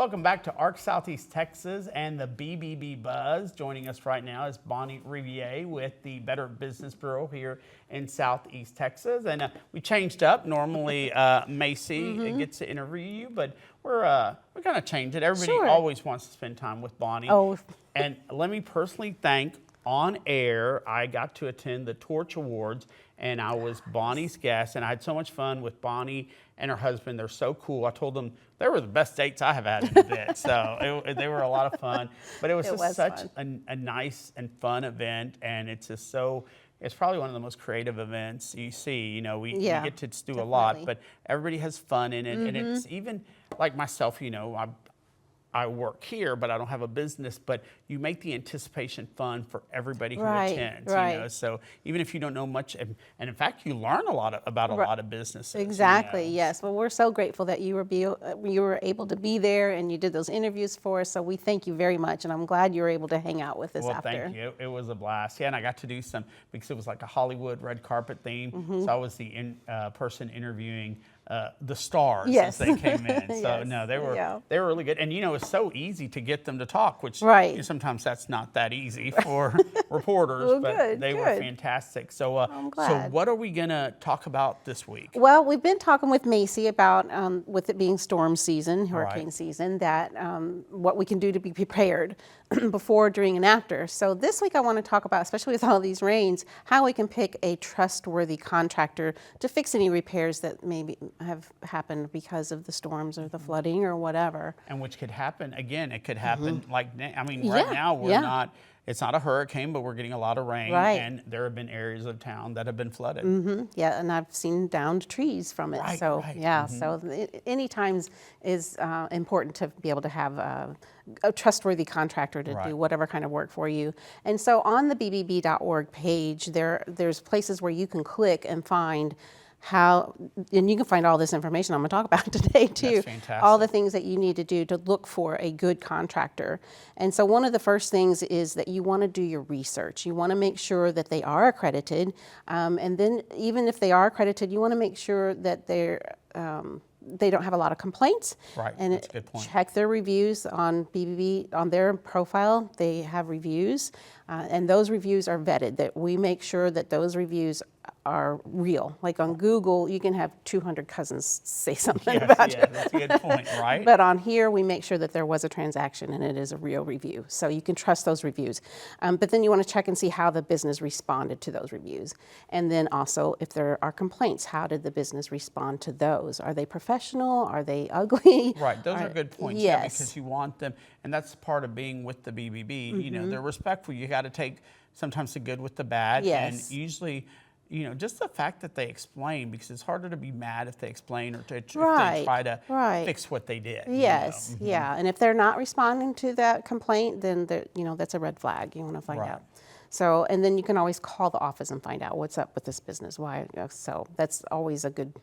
Welcome back to ARC Southeast Texas and the BBB Buzz. Joining us right now is Bonnie Revia with the Better Business Bureau here in Southeast Texas. And we changed up. Normally, Macy gets to interview you, but we're going to change it. Everybody always wants to spend time with Bonnie. Oh. And let me personally thank, on air, I got to attend the Torch Awards, and I was Bonnie's guest, and I had so much fun with Bonnie and her husband. They're so cool. I told them they were the best dates I have had in a bit, so they were a lot of fun. But it was such a nice and fun event, and it's just so. It's probably one of the most creative events you see. You know, we get to do a lot, but everybody has fun in it, and it's even like myself. You know, I work here, but I don't have a business, but you make the anticipation fun for everybody who attends, you know, so even if you don't know much, and in fact, you learn a lot about a lot of businesses. Exactly, you know? yes. Well, we're so grateful that you were able to be there and you did those interviews for us, so we thank you very much, and I'm glad you were able to hang out with us after. Well, thank you. It was a blast. Yeah, and I got to do some, because it was like a Hollywood red carpet theme, so I was the person interviewing the stars as they came in. So no, they were really good. And you know, it's so easy to get them to talk, which you know, sometimes that's not that easy for reporters, but they were fantastic. So so what are we gonna talk about this week? Well, we've been talking with Macy about with it being storm season, hurricane season, that what we can do to be prepared before, during, and after. So this week I want to talk about, especially with all these rains, how we can pick a trustworthy contractor to fix any repairs that maybe have happened because of the storms or the flooding or whatever. And which could happen, again, it could happen like, I mean, right now we're not, it's not a hurricane, but we're getting a lot of rain, and there have been areas of town that have been flooded. Yeah, and I've seen downed trees from it. So so any times is important to be able to have a trustworthy contractor to do whatever kind of work for you. And so on the bbb.org page, there's places where you can click and find how, and you can find all this information I'm going to talk about today too. That's fantastic. All the things that you need to do to look for a good contractor. And so one of the first things is that you want to do your research. You want to make sure that they are accredited, and then even if they are accredited, you want to make sure that they don't have a lot of complaints. Right, and that's a good point. Check their reviews on BBB, on their profile. They have reviews, and those reviews are vetted, that we make sure that those reviews are real. Like on Google, you can have 200 cousins say something about you. That's a good point, right? But on here, we make sure that there was a transaction and it is a real review. So you can trust those reviews. But then you want to check and see how the business responded to those reviews. And then also, if there are complaints, how did the business respond to those? Are they professional? Are they ugly? Right, those are good points. Yeah, because you want them, and that's part of being with the BBB. You know, they're respectful. You got to take sometimes the good with the bad. And usually, you know, just the fact that they explain, because it's harder to be mad if they explain or if they try to fix what they did. Yes, you know? And if they're not responding to that complaint, then you know, that's a red flag. You want to find out. So, and then you can always call the office and find out what's up with this business. Why? So that's always a good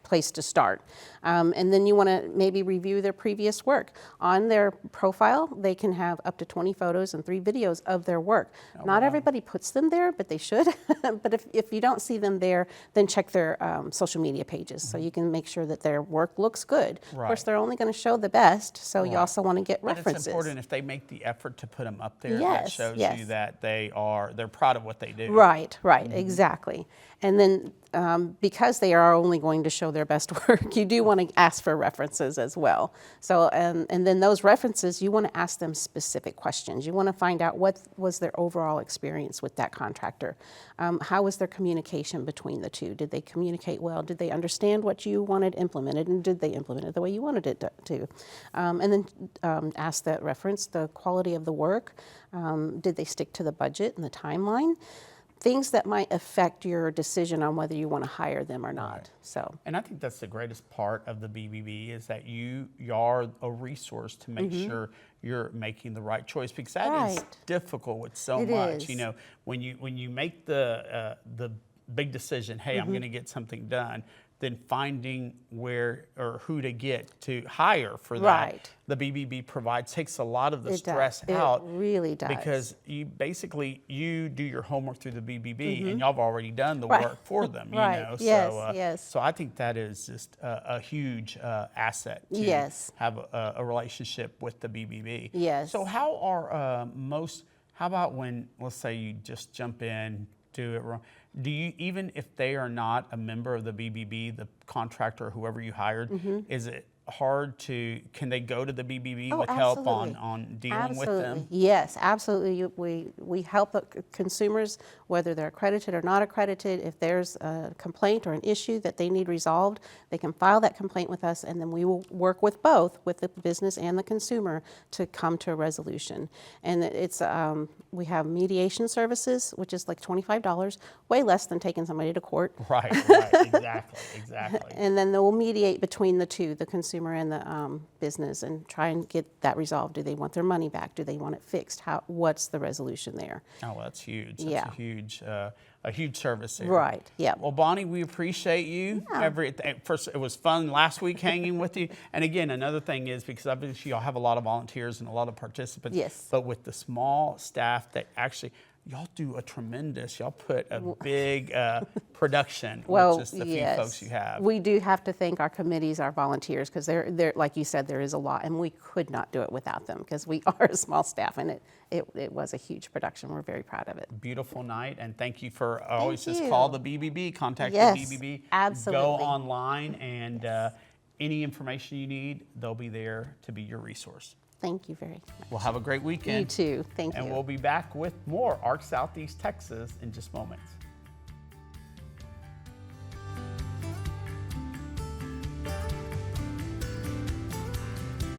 place to start. And then you want to maybe review their previous work. On their profile, they can have up to 20 photos and 3 videos of their work. Not everybody puts them there, but they should. But if you don't see them there, then check their social media pages, so you can make sure that their work looks good. Of course, they're only going to show the best, so you also want to get references. It's important if they make the effort to put them up there. That shows you that they're proud of what they do. Right, exactly. And then because they are only going to show their best work, you do want to ask for references as well. So, and then those references, you want to ask them specific questions. You want to find out what was their overall experience with that contractor. How was their communication between the two? Did they communicate well? Did they understand what you wanted implemented? And did they implement it the way you wanted it to? And then ask that reference, the quality of the work. Did they stick to the budget and the timeline? Things that might affect your decision on whether you want to hire them or not. So, and I think that's the greatest part of the BBB, is that you are a resource to make sure you're making the right choice, because that is difficult with so much. You know, when you make the big decision, hey, I'm going to get something done, than finding where or who to get to hire for that. Right. The BBB provides, takes a lot of the It stress does. out. It really does. Because you basically, you do your homework through the BBB and y'all have already done the Right. work for them, you Right. know. Yes, So, yes. so I think that is just a huge asset to Yes. have a relationship with the BBB. Yes. So how are how about when, let's say you just jump in, do it wrong, do you, even if they are not a member of the BBB, the contractor or whoever you hired, is it hard to, can they go to the BBB Oh, with help absolutely. on dealing Absolutely. with them? Yes, absolutely. We help the consumers, whether they're accredited or not accredited. If there's a complaint or an issue that they need resolved, they can file that complaint with us, and then we will work with both, with the business and the consumer, to come to a resolution. And it's we have mediation services, which is like $25, way less than taking somebody to court. Right, exactly. And then they'll mediate between the two, the consumer and the business, and try and get that resolved. Do they want their money back? Do they want it fixed? What's the resolution there? Oh, that's huge. That's Yeah. a huge service there. Right, yeah. Well, Bonnie, we appreciate you. First, it was fun last week hanging with you. And again, another thing is, because obviously y'all have a lot of volunteers and a lot of participants. Yes. But with the small staff that actually, y'all do a tremendous, y'all put a big production Well, with just the yes. few folks you have. We do have to thank our committees, our volunteers, because they're, like you said, there is a lot, and we could not do it without them, because we are a small staff, and it was a huge production. We're very proud of it. Beautiful night, and thank you for always just you. call the BBB, contact Yes, the BBB. absolutely. Go online, and any information you need, they'll be there to be your resource. Thank you very much. Well, have a great weekend. You too. Thank And you. we'll be back with more ARC Southeast Texas in just moments.